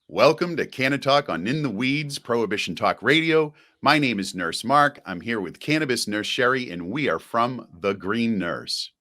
Welcome to Canna Talk on In the Weeds, Prohibition Talk Radio. My name is Nurse Mark. I'm here with Cannabis Nurse Sherri, and we are from The Green Nurse.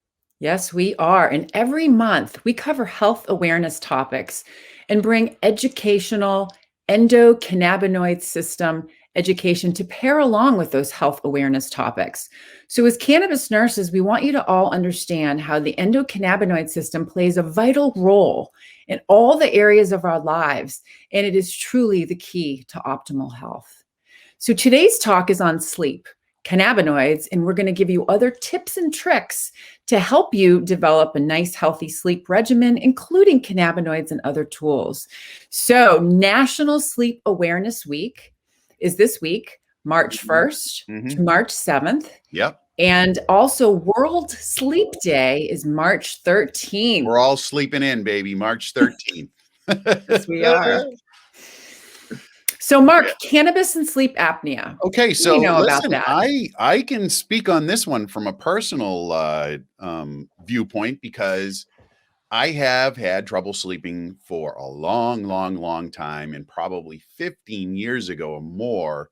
Yes, we are. And every month we cover health awareness topics and bring educational endocannabinoid system education to pair along with those health awareness topics. So, as cannabis nurses, we want you to all understand how the endocannabinoid system plays a vital role in all the areas of our lives, and it is truly the key to optimal health. So, today's talk is on sleep, cannabinoids, and we're going to give you other tips and tricks to help you develop a nice, healthy sleep regimen, including cannabinoids and other tools. So, National Sleep Awareness Week is this week, March 1st to March 7th. Yep. And also, World Sleep Day is March 13th. We're all sleeping in, baby. March 13th. Yes, we are. So, Mark, cannabis and sleep apnea. Okay, so listen, about that? I can speak on this one from a personal viewpoint because I have had trouble sleeping for a long time, and probably 15 years ago or more,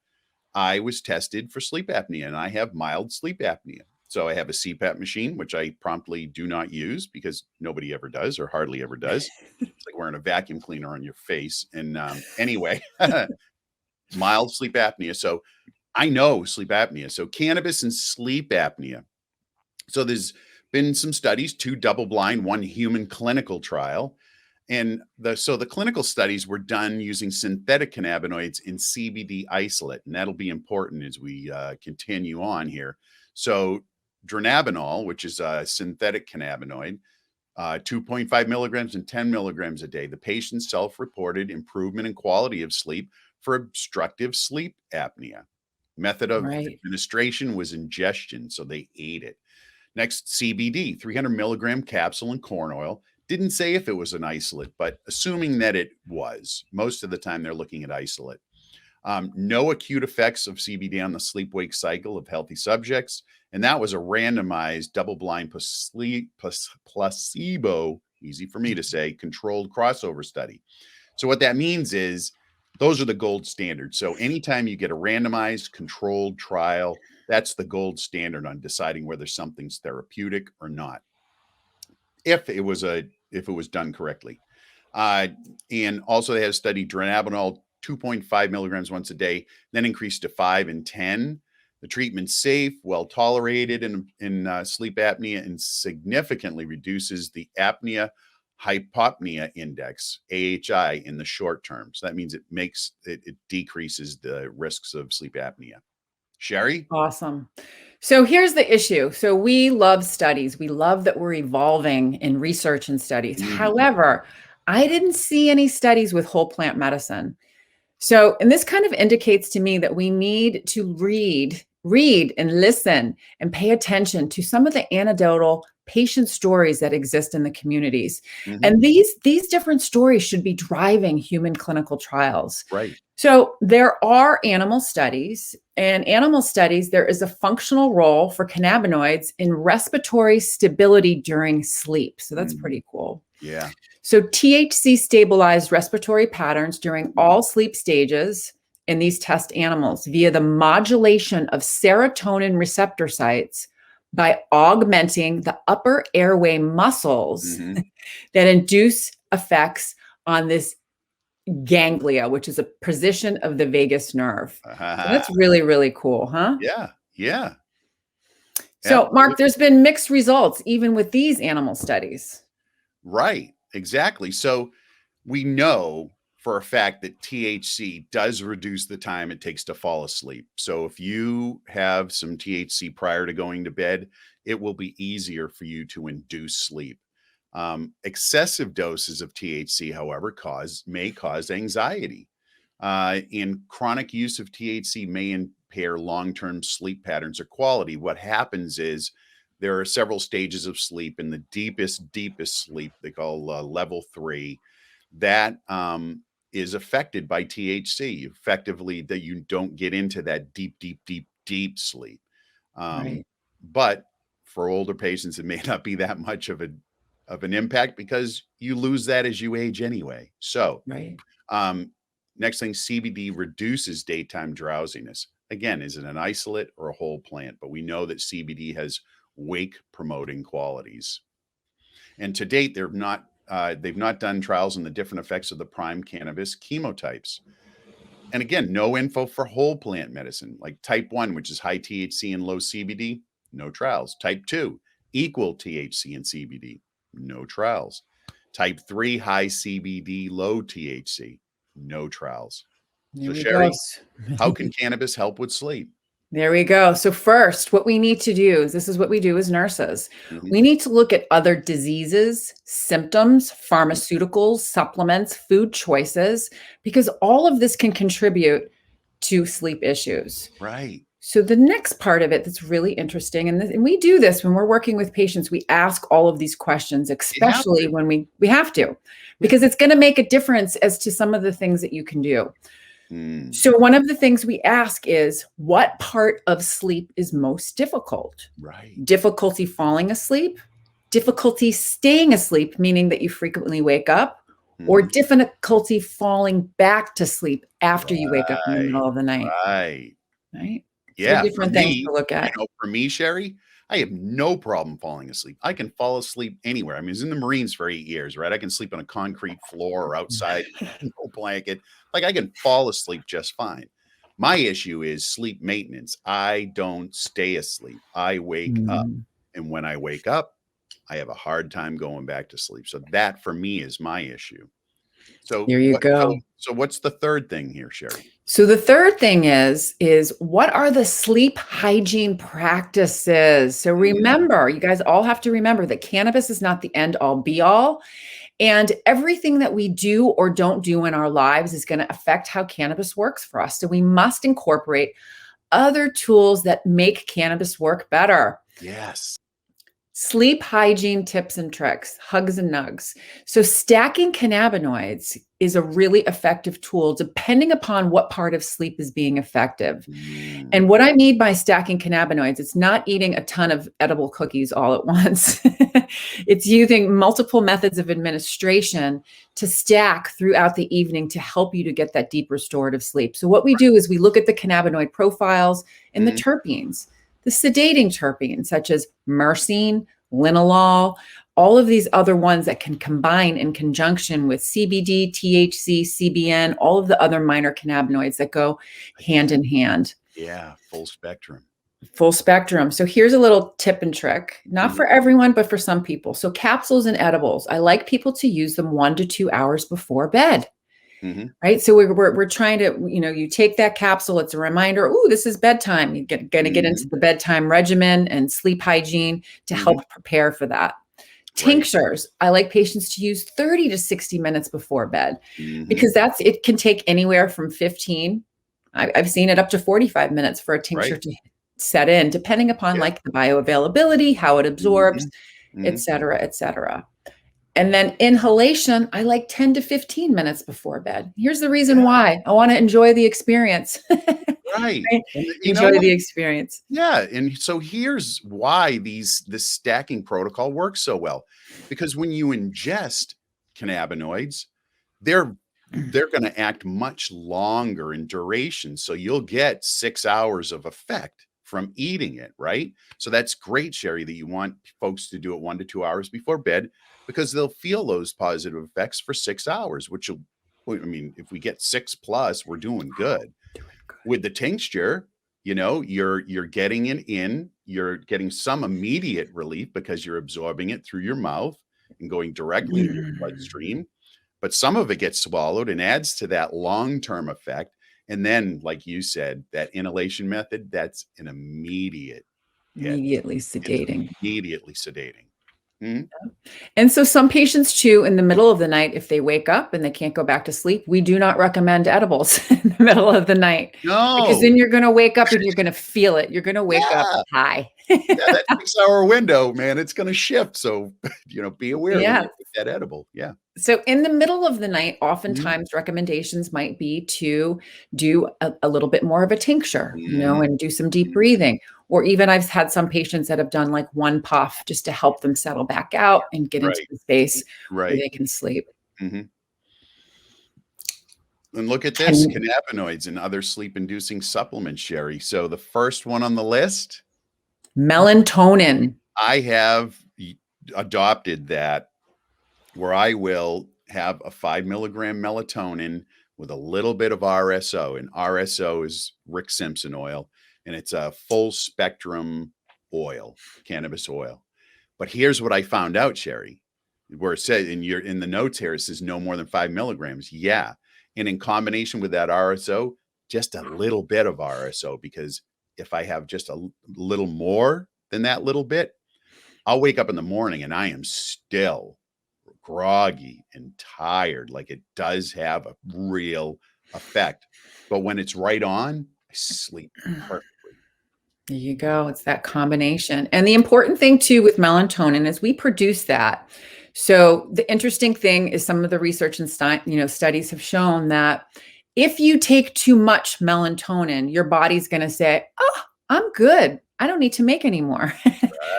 I was tested for sleep apnea, and I have mild sleep apnea. So I have a CPAP machine, which I promptly do not use because nobody ever does or hardly ever does. It's like wearing a vacuum cleaner on your face. And anyway, mild sleep apnea. So I know sleep apnea. So cannabis and sleep apnea. So there's been some studies, 2 double-blind, 1 human clinical trial. And the clinical studies were done using synthetic cannabinoids in CBD isolate. And that'll be important as we continue on here. So dronabinol, which is a synthetic cannabinoid, 2.5 milligrams and 10 milligrams a day. The patient self-reported improvement in quality of sleep for obstructive sleep apnea. Method of administration was ingestion, so they ate it. Next, CBD, 300 milligram capsule in corn oil. Didn't say if it was an isolate, but assuming that it was, most of the time they're looking at isolate. No acute effects of CBD on the sleep-wake cycle of healthy subjects. And that was a randomized, double-blind, placebo, easy for me to say, controlled crossover study. So what that means is those are the gold standard. So anytime you get a randomized controlled trial, that's the gold standard on deciding whether something's therapeutic or not, if it was done correctly. And also they had a study dronabinol 2.5 milligrams once a day, then increased to 5 and 10. The treatment's safe, well tolerated in sleep apnea, and significantly reduces the apnea hypopnea index, AHI, in the short term. So that means it decreases the risks of sleep apnea. Sherri? Awesome. So here's the issue. So we love studies. We love that we're evolving in research and studies. However, I didn't see any studies with whole plant medicine. So, and this kind of indicates to me that we need to read and listen and pay attention to some of the anecdotal patient stories that exist in the communities. And these different stories should be driving human clinical trials. Right. So there are animal studies, and animal studies, there is a functional role for cannabinoids in respiratory stability during sleep. So that's pretty cool. Yeah. So THC stabilized respiratory patterns during all sleep stages in these test animals via the modulation of serotonin receptor sites by augmenting the upper airway muscles that induce effects on this ganglia, which is a position of the vagus nerve. So that's really, really cool, huh? Yeah. Yeah. So, Mark, there's been mixed results even with these animal studies. Right. Exactly. So we know for a fact that THC does reduce the time it takes to fall asleep. So if you have some THC prior to going to bed, it will be easier for you to induce sleep. Excessive doses of THC, however, may cause anxiety. And chronic use of THC may impair long-term sleep patterns or quality. What happens is there are several stages of sleep, and the deepest sleep they call level 3, that is affected by THC. Effectively, that you don't get into that deep sleep. But for older patients, it may not be that much of an impact because you lose that as you age anyway. So Next thing, CBD reduces daytime drowsiness. Again, is it an isolate or a whole plant? But we know that CBD has wake promoting qualities. And to date, they've not done trials on the different effects of the prime cannabis chemotypes. And again, no info for whole plant medicine, like type 1, which is high THC and low CBD, no trials. Type 2, equal THC and CBD, no trials. Type 3, high CBD, low THC, no trials. So, Sherri, how can cannabis help with sleep? There we go. So first, what we need to do is, this is what we do as nurses. Mhm. We need to look at other diseases, symptoms, pharmaceuticals, supplements, food choices, because all of this can contribute to sleep issues. Right. So the next part of it that's really interesting, and we do this when we're working with patients, we ask all of these questions, especially when we have to, because it's going to make a difference as to some of the things that you can do. So one of the things we ask is, what part of sleep is most difficult? Right. Difficulty falling asleep, difficulty staying asleep, meaning that you frequently wake up, or difficulty falling back to sleep after you wake up in the middle of the night. Right. Yeah. Three different things to look at. For me, Sherri, I have no problem falling asleep. I can fall asleep anywhere. I mean, I was in the Marines for 8 years, right? I can sleep on a concrete floor or outside, no blanket. Like, I can fall asleep just fine. My issue is sleep maintenance. I don't stay asleep. I wake up. And when I wake up, I have a hard time going back to sleep. So that for me is my issue. So there you go. So what's the third thing here, Sherri? So the third thing is what are the sleep hygiene practices? So remember, you guys all have to remember that cannabis is not the end all be all. And everything that we do or don't do in our lives is going to affect how cannabis works for us. So we must incorporate other tools that make cannabis work better. Yes. Sleep hygiene tips and tricks, hugs and nugs. So stacking cannabinoids is a really effective tool depending upon what part of sleep is being effective. And what I mean by stacking cannabinoids, it's not eating a ton of edible cookies all at once. It's using multiple methods of administration to stack throughout the evening to help you to get that deep restorative sleep. So what we do is we look at the cannabinoid profiles and the terpenes. The sedating terpenes, such as myrcene, linalool, all of these other ones that can combine in conjunction with CBD, THC, CBN, all of the other minor cannabinoids that go hand in hand. Yeah, full spectrum. Full spectrum. So here's a little tip and trick, not for everyone, but for some people. So capsules and edibles, I like people to use them 1 to 2 hours before bed. Right. So we're trying to, you take that capsule. It's a reminder. Oh, this is bedtime. You're going to get into the bedtime regimen and sleep hygiene to help prepare for that. Tinctures. I like patients to use 30 to 60 minutes before bed because it can take anywhere from 15. I've seen it up to 45 minutes for a tincture to set in, depending upon like the bioavailability, how it absorbs, et cetera, et cetera. And then inhalation, I like 10 to 15 minutes before bed. Here's the reason why. I want to enjoy the experience. Right. Enjoy the experience. Yeah. And so here's why this stacking protocol works so well. Because when you ingest cannabinoids, they're going to act much longer in duration. So you'll get 6 hours of effect from eating it, right? So that's great, Sherri, that you want folks to do it 1 to 2 hours before bed, because they'll feel those positive effects for 6 hours, which if we get 6+, we're doing good. With the tincture, you're getting it in, you're getting some immediate relief because you're absorbing it through your mouth and going directly into your bloodstream. But some of it gets swallowed and adds to that long-term effect. And then, like you said, that inhalation method, that's an immediately sedating. And so some patients too, in the middle of the night, if they wake up and they can't go back to sleep, we do not recommend edibles in the middle of the night. No. Because then you're going to wake up and you're going to feel it. You're going to wake up high. That 6 hour window, man, it's going to shift. So, be aware when you take that edible. Yeah. So in the middle of the night, oftentimes recommendations might be to do a little bit more of a tincture, and do some deep breathing. Or even I've had some patients that have done like 1 puff just to help them settle back out and get into the space where they can sleep. And look at this, cannabinoids and other sleep-inducing supplements, Sherry. So the first one on the list, Melatonin. I have adopted that, where I will have a 5 milligram melatonin with a little bit of RSO. And RSO is Rick Simpson oil, and it's a full spectrum oil, cannabis oil. But here's what I found out, Sherry, where it said in the notes here, it says no more than 5 milligrams. Yeah. And in combination with that RSO, just a little bit of RSO, because if I have just a little more than that little bit, I'll wake up in the morning and I am still groggy and tired. Like, it does have a real effect. But when it's right on, I sleep perfectly. There you go. It's that combination. And the important thing too with melatonin is we produce that. So the interesting thing is some of the research and studies have shown that if you take too much melatonin, your body's going to say, "Oh, I'm good. I don't need to make any more."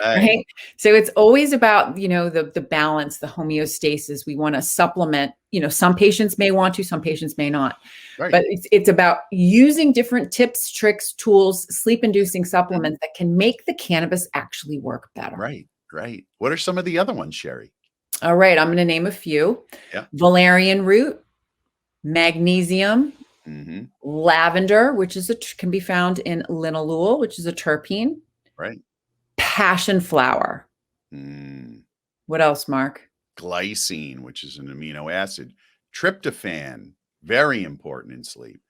Right? So it's always about, the balance, the homeostasis. We want to supplement, some patients may want to, some patients may not. Right. But it's about using different tips, tricks, tools, sleep-inducing supplements that can make the cannabis actually work better. Right. What are some of the other ones, Sherry? All right, I'm going to name a few. Yeah. Valerian root, magnesium, Mm-hmm. lavender, which can be found in linalool, which is a terpene. Right. Passion flower. What else, Mark? Glycine, which is an amino acid. Tryptophan, very important in sleep.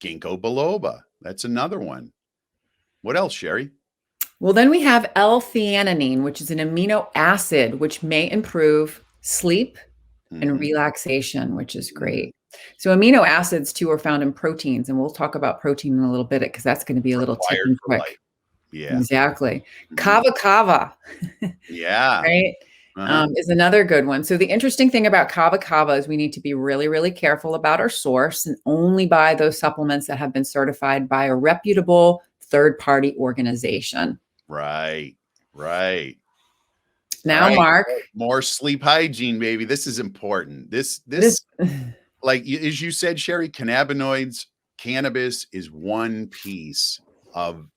Ginkgo biloba, that's another one. What else, Sherry? Well, then we have L-theanine, which is an amino acid, which may improve sleep and relaxation, which is great. So amino acids too are found in proteins, and we'll talk about protein in a little bit because that's going to be a little tip and quick. Life. Yeah, exactly. Kava. Yeah. Right. Is another good one. So the interesting thing about kava is we need to be really, really careful about our source and only buy those supplements that have been certified by a reputable third-party organization. Right. Now, right. Mark, more sleep hygiene, baby. This is important. This like as you said, Sherry, cannabinoids, cannabis is one piece of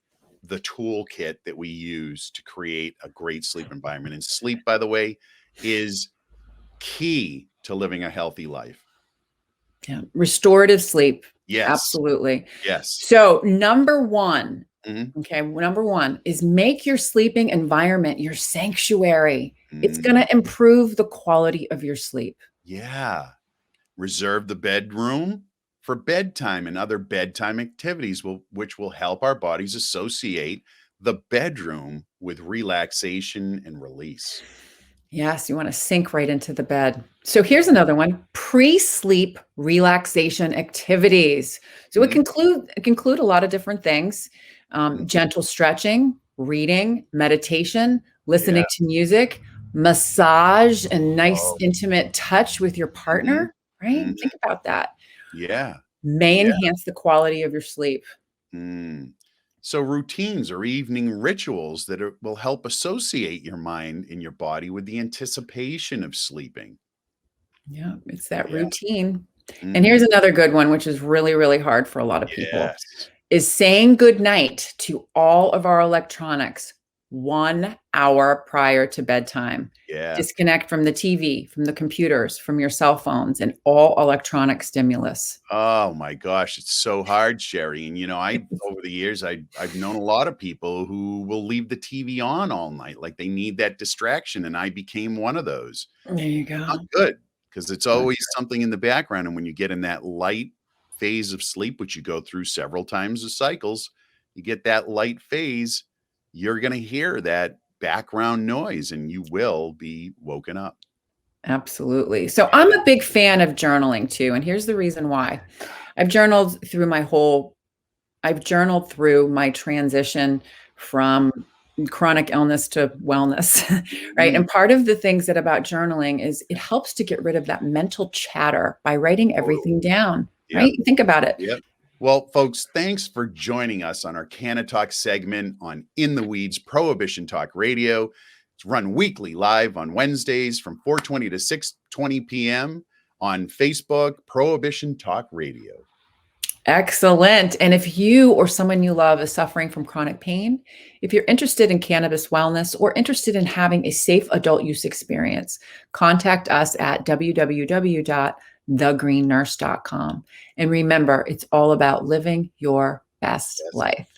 the toolkit that we use to create a great sleep environment. And sleep, by the way, is key to living a healthy life. Yeah. Restorative sleep. Yes. Absolutely. Yes. So number one, okay, number one is make your sleeping environment your sanctuary. It's going to improve the quality of your sleep. Yeah. Reserve the bedroom for bedtime and other bedtime activities, which will help our bodies associate the bedroom with relaxation and release. Yes, you want to sink right into the bed. So here's another one, pre-sleep relaxation activities. So it can include a lot of different things, gentle stretching, reading, meditation, listening to music, massage, and nice intimate touch with your partner, right? Think about that. Yeah. May enhance the quality of your sleep. So routines or evening rituals that will help associate your mind and your body with the anticipation of sleeping. Yeah, it's that routine. And here's another good one, which is really, really hard for a lot of people, is saying good night to all of our electronics 1 hour prior to bedtime. Disconnect from the TV, from the computers, from your cell phones, and all electronic stimulus. Oh my gosh, it's so hard, Sherry. And over the years, I've known a lot of people who will leave the TV on all night, like they need that distraction, and I became one of those. There you go. Not good, because it's always something in the background, and when you get in that light phase of sleep, which you go through several times of cycles, you get that light phase, you're going to hear that background noise and you will be woken up. Absolutely. So I'm a big fan of journaling too. And here's the reason why. I've journaled through my transition from chronic illness to wellness, right? And part of the things about journaling is it helps to get rid of that mental chatter by writing everything down, right? Think about it. Yep. Well, folks, thanks for joining us on our Canna Talk segment on In the Weeds Prohibition Talk Radio. It's run weekly live on Wednesdays from 4:20 to 6:20 p.m. on Facebook, Prohibition Talk Radio. Excellent. And if you or someone you love is suffering from chronic pain, if you're interested in cannabis wellness or interested in having a safe adult use experience, contact us at www.thegreennurse.com. And remember, it's all about living your best life.